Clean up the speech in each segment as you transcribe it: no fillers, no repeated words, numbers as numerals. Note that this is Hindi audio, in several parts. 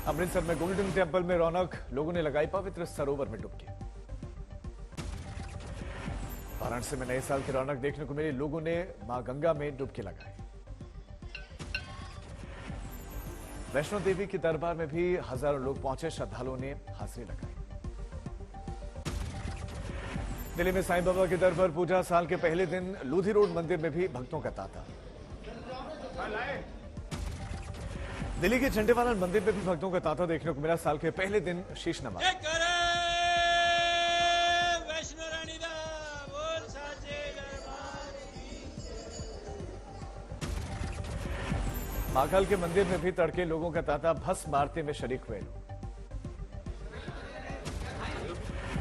अमृतसर में गोल्डन टेम्पल में रौनक, लोगों ने लगाई पवित्र सरोवर में डुबकी। वाराणसी में नए साल की रौनक देखने को मिली, लोगों ने मां गंगा में डुबकी लगाई। वैष्णो देवी के दरबार में भी हजारों लोग पहुंचे, श्रद्धालुओं ने हाजिरी लगाई। दिल्ली में साईं बाबा के दर पर पूजा, साल के पहले दिन लोधी रोड मंदिर में भी भक्तों का तांता। दिल्ली के झंडेवाला मंदिर में भी भक्तों का तांता देखने को मिला, साल के पहले दिन शीश नमाज। महाकाल के मंदिर में भी तड़के लोगों का तांता, भस्म मारते में शरीक हुए लोग।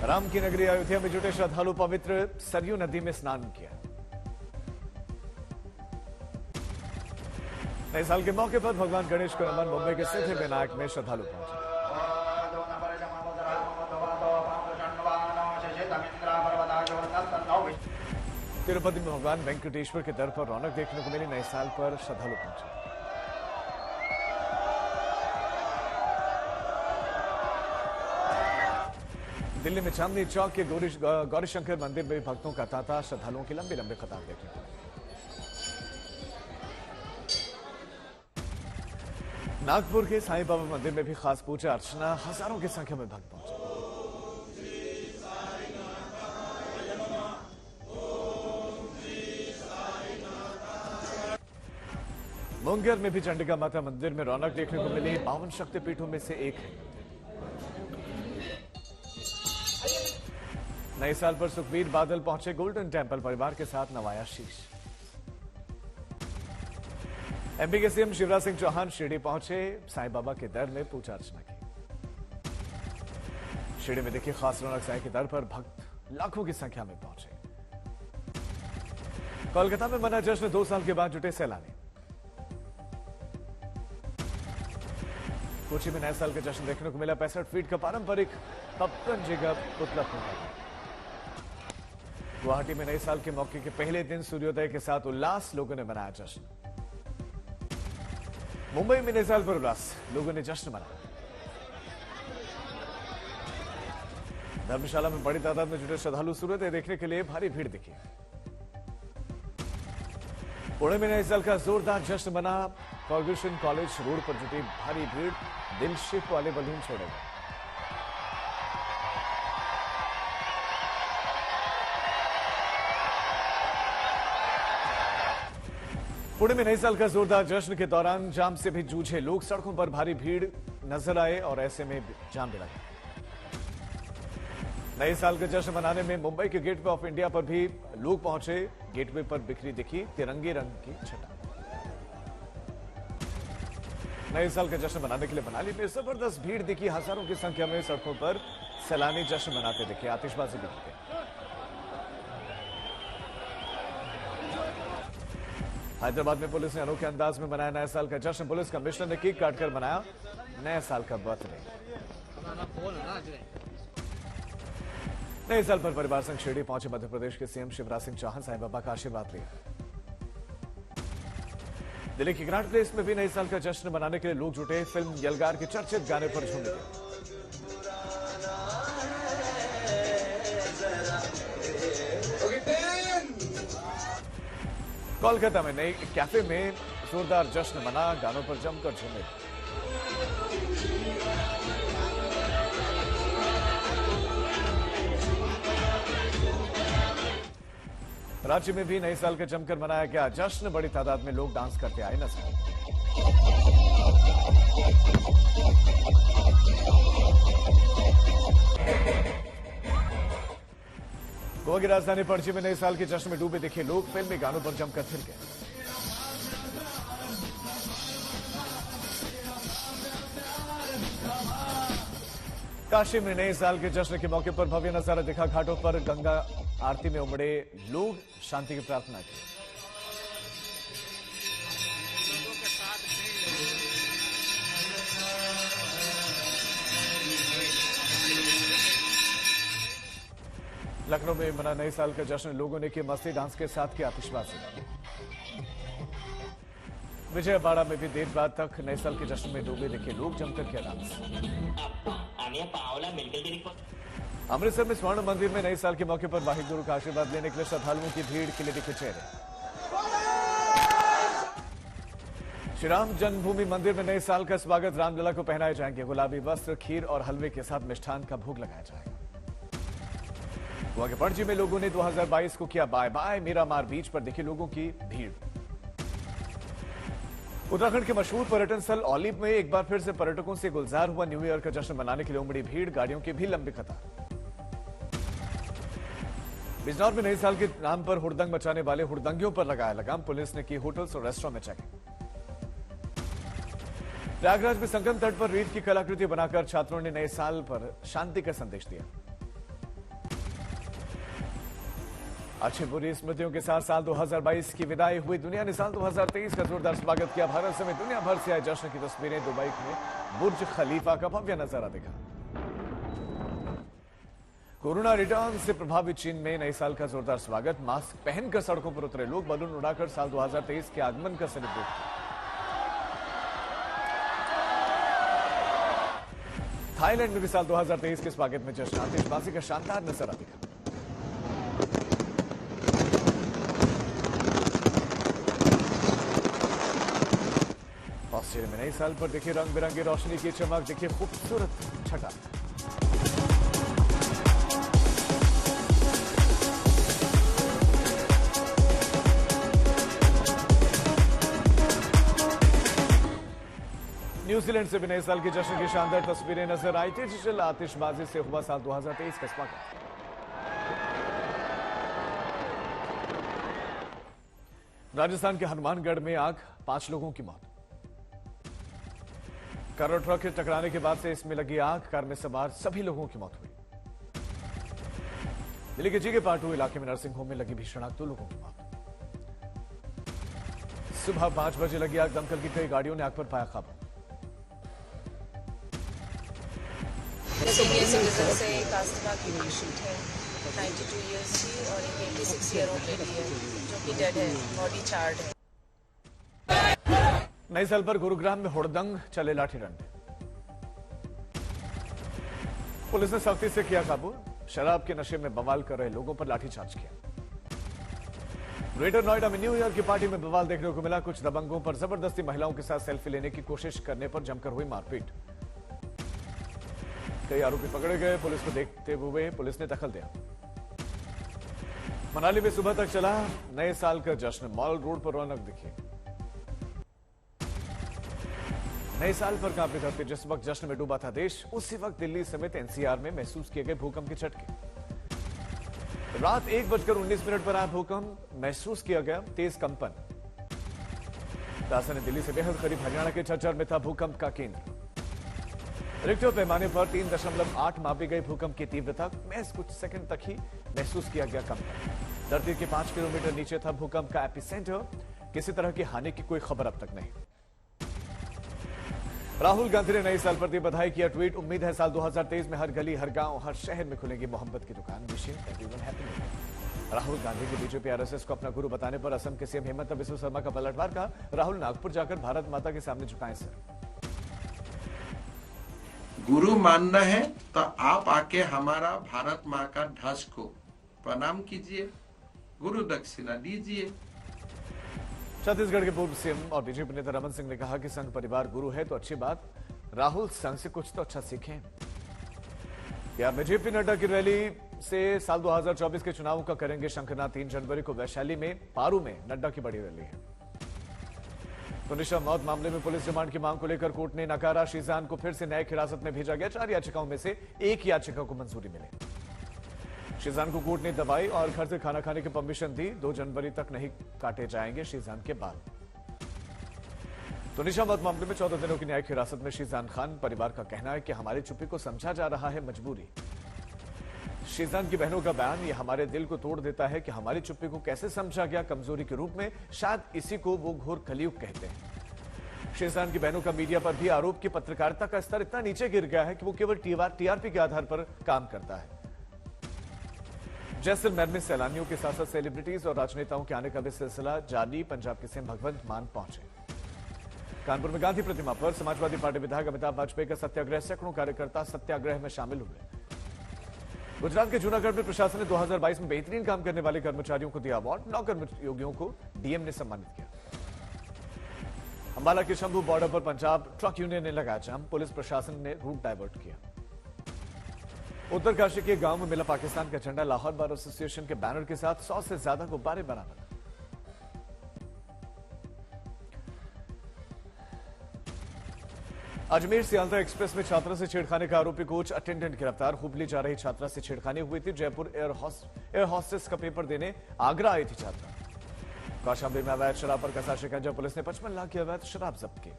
राम की नगरी अयोध्या में जुटे श्रद्धालु पवित्र सरयू नदी में स्नान किया। नए साल के मौके पर भगवान गणेश को नमन, मुंबई के सिद्धिविनायक में श्रद्धालु पहुंचे। तिरुपति में भगवान वेंकटेश्वर के दर पर रौनक देखने को मिली, नए साल पर श्रद्धालु पहुंचे। दिल्ली में चांदनी चौक के गौरीशंकर मंदिर में भक्तों का तांता, श्रद्धालुओं की लंबी लंबी कतार देखने को मिली। नागपुर के साईं बाबा मंदिर में भी खास पूजा अर्चना, हजारों की संख्या में भक्त पहुंचे। मुंगेर में भी चंडिका माता मंदिर में रौनक देखने को मिली, 52 शक्तिपीठों में से एक है। नए साल पर सुखबीर बादल पहुंचे गोल्डन टेम्पल, परिवार के साथ नवाया शीश। एमपी के सीएम शिवराज सिंह चौहान शिरडी पहुंचे, साईं बाबा के दर में पूजा अर्चना की। शिरडी में देखिए खास रौनक, साईं के दर पर भक्त लाखों की संख्या में पहुंचे। कोलकाता में मना जश्न, 2 साल के बाद जुटे सैलानी। कोची में नए साल का जश्न देखने को मिला, 65 फीट का पारंपरिक 56 जगह पुतला फूंका। गुवाहाटी में नए साल के मौके के पहले दिन सूर्योदय के साथ उल्लास, लोगों ने मनाया जश्न। मुंबई में नए साल पर उल्लास, लोगों ने जश्न मनाया। धर्मशाला में बड़ी तादाद में जुटे श्रद्धालु सूर्योदय देखने के लिए भारी भीड़ दिखी। पुणे में नए साल का जोरदार जश्न मना, फर्ग्यूसन कॉलेज रोड पर जुटी भारी भीड़, दिल शेप वाले बलून छोड़े गए। पुणे में नए साल का जोरदार जश्न के दौरान जाम से भी जूझे लोग, सड़कों पर भारी भीड़ नजर आए और ऐसे में जाम भी लगा। नए साल का जश्न मनाने में मुंबई के गेटवे ऑफ इंडिया पर भी लोग पहुंचे, गेटवे पर बिखरी दिखी तिरंगे रंग की छटा। नए साल का जश्न मनाने के लिए मनाली में जबरदस्त भीड़ दिखी, हजारों की संख्या में सड़कों पर सैलानी जश्न मनाते दिखे, आतिशबाजी भी दिखे। हैदराबाद में पुलिस ने अनोखे अंदाज में मनाया नए साल का जश्न, पुलिस कमिश्नर ने केक काटकर मनाया नए साल का बर्थडे। नए साल पर परिवार संग शिरडी पहुंचे मध्य प्रदेश के सीएम शिवराज सिंह चौहान, साईं बाबा का आशीर्वाद लिया। दिल्ली के ग्रांड प्लेस में भी नए साल का जश्न मनाने के लिए लोग जुटे, फिल्म यलगार के चर्चित गाने पर झूम गए। कोलकाता में नए कैफे में जोरदार जश्न मना, गानों पर जमकर झूमे। राज्य में भी नए साल का जमकर मनाया गया जश्न, बड़ी तादाद में लोग डांस करते आए नजर। गोवा की राजधानी पणजी में नए साल के जश्न में डूबे दिखे लोग, फिल्मी गानों पर जमकर थिरके। काशी में नए साल के जश्न के मौके पर भव्य नजारा दिखा, घाटों पर गंगा आरती में उमड़े लोग शांति की प्रार्थना की। लखनऊ में मना नए साल का जश्न, लोगों ने की मस्ती, डांस के साथ की आतिशबाजी। विजयवाड़ा में भी देर रात तक नए साल के जश्न में डूबे दिखे लोग, जमकर किया डांस। अमृतसर में स्वर्ण मंदिर में नए साल के मौके पर वाहिगुरु का आशीर्वाद लेने के लिए श्रद्धालुओं की भीड़ खिले दिखे चेहरे। श्री राम जन्मभूमि मंदिर में नए साल का स्वागत, रामलला को पहनाए जाएंगे गुलाबी वस्त्र, खीर और हलवे के साथ मिष्ठान का भोग लगाया जाएगा। गोवा के पणजी में लोगों ने 2022 को किया बाय बाय, मीरामार बीच पर दिखी लोगों की भीड़। उत्तराखंड के मशहूर पर्यटन स्थल ओलिव में एक बार फिर से पर्यटकों से गुलजार हुआ न्यू ईयर का जश्न मनाने के लिए उमड़ी भीड़, गाड़ियों की भी लंबी कतार। बिजनौर में नए साल के नाम पर हुड़दंग मचाने वाले हुड़दंगियों पर लगाया लगाम, पुलिस ने की होटल्स और रेस्टोरेंट में चेकिंग। प्रयागराज में संगम तट पर रीत की कलाकृति बनाकर छात्रों ने नए साल पर शांति का संदेश दिया। अच्छी बुरी स्मृतियों के साथ साल 2022 की विदाई हुई, दुनिया ने साल 2023 का जोरदार स्वागत किया। भारत समेत दुनिया भर से आए जश्न की तस्वीरें, दुबई में बुर्ज खलीफा का भव्य नजारा दिखा। कोरोना रिटर्न से प्रभावित चीन में नए साल का जोरदार स्वागत, मास्क पहनकर सड़कों पर उतरे लोग, बलून उड़ाकर साल 2023 के आगमन का सेलिब्रेट किया। थाईलैंड में भी साल 2023 के स्वागत में जश्न, आतिशबाजी का शानदार नजारा दिखा। ऑस्ट्रेलिया में नए साल पर देखिए रंग बिरंगी रोशनी की चमक, देखिए खूबसूरत छटा। न्यूजीलैंड से भी नए साल के जश्न की शानदार तस्वीरें नजर आई। डिजिटल आतिशबाजी से हुआ साल 2023 का स्वागत। राजस्थान के हनुमानगढ़ में आग, 5 लोगों की मौत। कार और ट्रक के टकराने के बाद से इसमें लगी आग, कार में सवार सभी लोगों की मौत हुई। दिल्ली के जीके पाटू इलाके में नर्सिंग होम में लगी भीषण आग, 2 लोगों की मौत। सुबह 5 बजे लगी आग, दमकल की कई गाड़ियों ने आग पर पाया काबू। सीनियर सिटीजन से एक आस्थमा की पेशेंट है, 92 ईयर्स की, और एक 86 ईयर ओल्ड लेडी है जो कि डेड है, बॉडी चार्ड है। नए साल पर गुरुग्राम में हुड़दंग, चले लाठी डंडे। पुलिस ने सख्ती से किया काबू, शराब के नशे में बवाल कर रहे लोगों पर लाठीचार्ज किया। ग्रेटर नोएडा में न्यू ईयर की पार्टी में बवाल देखने को मिला, कुछ दबंगों पर जबरदस्ती महिलाओं के साथ सेल्फी लेने की कोशिश करने पर जमकर हुई मारपीट। कई आरोपी पकड़े गए, पुलिस को देखते हुए पुलिस ने दखल दिया। मनाली में सुबह तक चला नए साल का जश्न, मॉल रोड पर रौनक दिखी। नए साल पर कांपी धरती, जिस वक्त जश्न में डूबा था देश, उसी वक्त दिल्ली समेत एनसीआर में महसूस किए गए भूकंप के झटके। रात 1:19 पर आया भूकंप, महसूस किया गया तेज कंपन। राजधानी दिल्ली से बेहद करीब हरियाणा के झज्जर में था भूकंप का केंद्र। रिक्टर पैमाने पर 3.8 मापी गई भूकंप की तीव्रता, महज कुछ सेकंड तक ही महसूस किया गया कंपन। धरती के 5 किलोमीटर नीचे था भूकंप का एपिसेंटर, किसी तरह की हानि की कोई खबर अब तक नहीं। राहुल गांधी ने नए साल पर दी बधाई, किया ट्वीट, उम्मीद है साल 2023 में हर गली, हर गांव, हर शहर में खुलेगी मोहब्बत की दुकान। Wishing everyone happy new year. Rahul Gandhi के बीजेपी आरएसएस को अपना गुरु बताने पर असम के सीएम हेमंत बिस्वा शर्मा का पलटवार, का राहुल नागपुर जाकर भारत माता के सामने झुकाएं सर। गुरु मानना है तो आप आके हमारा भारत माँ का ध्वज को प्रणाम कीजिए, गुरु दक्षिणा दीजिए। छत्तीसगढ़ के पूर्व सीएम और बीजेपी नेता रमन सिंह ने कहा कि संघ परिवार गुरु है तो अच्छी बात, राहुल संघ से कुछ तो अच्छा सीखें। यार बीजेपी नड्डा की रैली से साल 2024 के चुनावों का करेंगे शंखनाद। 3 जनवरी को वैशाली में, पारू में नड्डा की बड़ी रैली है। तुनिशा मौत मामले में पुलिस रिमांड की मांग को लेकर कोर्ट ने नकारा, शीजान को फिर से न्यायिक हिरासत में भेजा गया। 4 याचिकाओं में से 1 याचिका को मंजूरी मिली। शीजान को कोर्ट ने दवाई और घर से खाना खाने की परमिशन दी। 2 जनवरी तक नहीं काटे जाएंगे शीजान के बाल। तुनिशा मौत मामले में 14 दिनों की न्यायिक हिरासत में शीजान खान। परिवार का कहना है कि हमारी चुप्पी को समझा जा रहा है मजबूरी। शीजान की बहनों का बयान, ये हमारे दिल को तोड़ देता है कि हमारी चुप्पी को कैसे समझा गया कमजोरी के रूप में। शायद इसी को वो घोर कलयुग कहते हैं। शीजान की बहनों का मीडिया पर भी आरोप कि पत्रकारिता का स्तर इतना नीचे गिर गया है कि वो केवल टीआरपी के आधार पर काम करता है। जैसलमेर में सैलानियों के साथ साथ सेलिब्रिटीज और राजनेताओं के आने का भी सिलसिला जारी। पंजाब के सीएम भगवंत मान पहुंचे। कानपुर में गांधी प्रतिमा पर समाजवादी पार्टी विधायक अमिताभ वाजपेयी का सत्याग्रह, सैकड़ों कार्यकर्ता सत्याग्रह में शामिल हुए। गुजरात के जूनागढ़ में प्रशासन ने 2022 में बेहतरीन काम करने वाले कर्मचारियों को दिया अवार्ड। 9 कर्मयोगियों को डीएम ने सम्मानित किया। अंबाला के शंभू बॉर्डर पर पंजाब ट्रक यूनियन ने लगाया जाम, पुलिस प्रशासन ने रूट डायवर्ट किया। उत्तरकाशी के गांव में मिला पाकिस्तान का झंडा, लाहौर बार एसोसिएशन के बैनर के साथ 100 से ज्यादा गुब्बारे बरामद। अजमेर सियालदह एक्सप्रेस में छात्रा से छेड़खानी का आरोपी कोच अटेंडेंट गिरफ्तार। हुबली जा रही छात्रा से छेड़खानी हुई थी। जयपुर एयर हॉस्टेस का पेपर देने आगरा आई थी छात्रा। कौशाम्बी में अवैध शराब पर कसा शिकंजा, पुलिस ने 55 लाख की अवैध शराब जब्त की।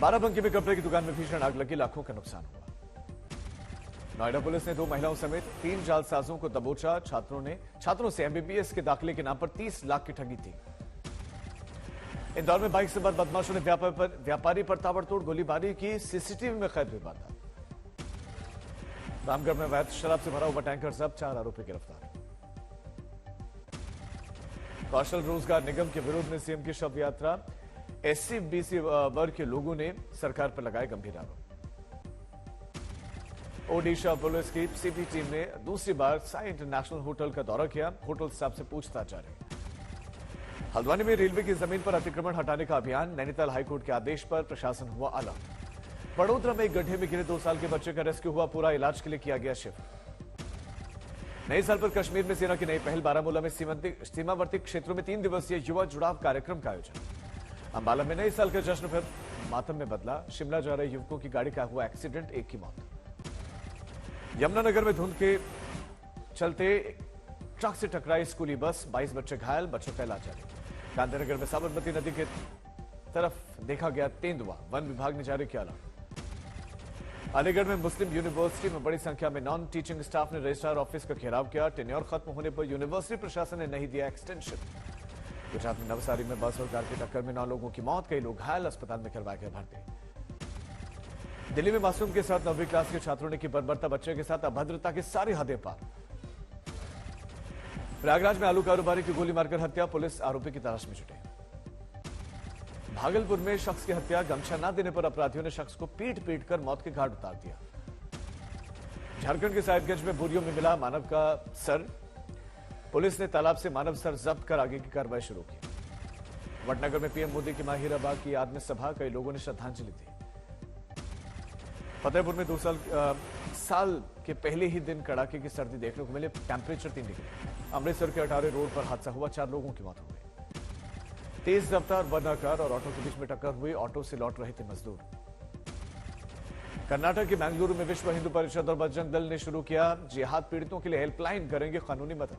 बाराबंकी में कपड़े की दुकान में भीषण आग लगी, लाखों का नुकसान हुआ। नोएडा पुलिस ने 2 महिलाओं समेत 3 जालसाजों को दबोचा। छात्रों से एमबीबीएस के दाखिले के नाम पर 30 लाख की ठगी थी। इंदौर में बाइक सवार बदमाशों ने व्यापारी पर ताबड़तोड़ गोलीबारी की, सीसीटीवी में कैद हुई बात। रामगढ़ में अवैध शराब से भरा हुआ टैंकर जब्त, 4 आरोपी गिरफ्तार। कौशल रोजगार निगम के विरोध में सीएम की शव यात्रा, एससी बीसी वर्ग के लोगों ने सरकार पर लगाए गंभीर आरोप। ओडिशा पुलिस की सीपी टीम ने दूसरी बार साई इंटरनेशनल होटल का दौरा किया, होटल स्टाफ से पूछताछ जारी। हल्द्वानी में रेलवे की जमीन पर अतिक्रमण हटाने का अभियान, नैनीताल हाईकोर्ट के आदेश पर प्रशासन हुआ अलर्ट। बड़ोदरा में एक गड्ढे में गिरे 2 साल के बच्चे का रेस्क्यू हुआ, पूरा इलाज के लिए किया गया शिफ्ट। नए साल पर कश्मीर में सेना की नई पहल, बारामूला में सीमावर्ती क्षेत्रों में 3 दिवसीय युवा जुड़ाव कार्यक्रम का आयोजन। अंबाला में नए साल का जश्न फिर मातम में बदला, शिमला जा रहे युवकों की गाड़ी का हुआ एक्सीडेंट, 1 की मौत। यमुनानगर में धुंध के चलते ट्रक से टकराई स्कूली बस, 22 बच्चे घायल, बच्चों का इलाज जारी। गांधीनगर में साबरमती नदी के तरफ देखा गया तेंदुआ, वन विभाग ने जारी किया अलर्ट। अलीगढ़ में मुस्लिम यूनिवर्सिटी में बड़ी संख्या में नॉन टीचिंग स्टाफ ने रजिस्ट्रार ऑफिस का घेराव किया। टेन्योर खत्म होने पर यूनिवर्सिटी प्रशासन ने नहीं दिया एक्सटेंशन। गुजरात में नवसारी में बस और कार की टक्कर में 9 लोगों की मौत, कई लोग घायल, अस्पताल में करवाए गए भर्ती। दिल्ली में मासूम के साथ 9वीं क्लास के छात्रों ने की बर्बरता, बच्चे के साथ अभद्रता की सारी हदें पार। प्रयागराज में आलू कारोबारी की गोली मारकर हत्या, पुलिस आरोपी की तलाश में जुटी। भागलपुर में शख्स की हत्या, गमछा न देने पर अपराधियों ने शख्स को पीट कर मौत के घाट उतार दिया। झारखंड के साहिबगंज में बोरियों में मिला मानव का सर, पुलिस ने तालाब से मानव सर जब्त कर आगे की कार्रवाई शुरू की। वडनगर में पीएम मोदी की माहिरा बाग की याद में सभा, कई लोगों ने श्रद्धांजलि दी। फतेहपुर में 2 साल के पहले ही दिन कड़ाके की सर्दी देखने को मिले, टेम्परेचर 3 डिग्री। अमृतसर के अटारी रोड पर हादसा हुआ, 4 लोगों की मौत हो गई। तेज रफ्तार वर्ना कार और ऑटो के बीच में टक्कर हुई, ऑटो से लौट रहे थे मजदूर। कर्नाटक के बेंगलुरु में विश्व हिंदू परिषद और बजरंग दल ने शुरू किया जिहाद पीड़ितों के लिए हेल्पलाइन, करेंगे कानूनी मदद।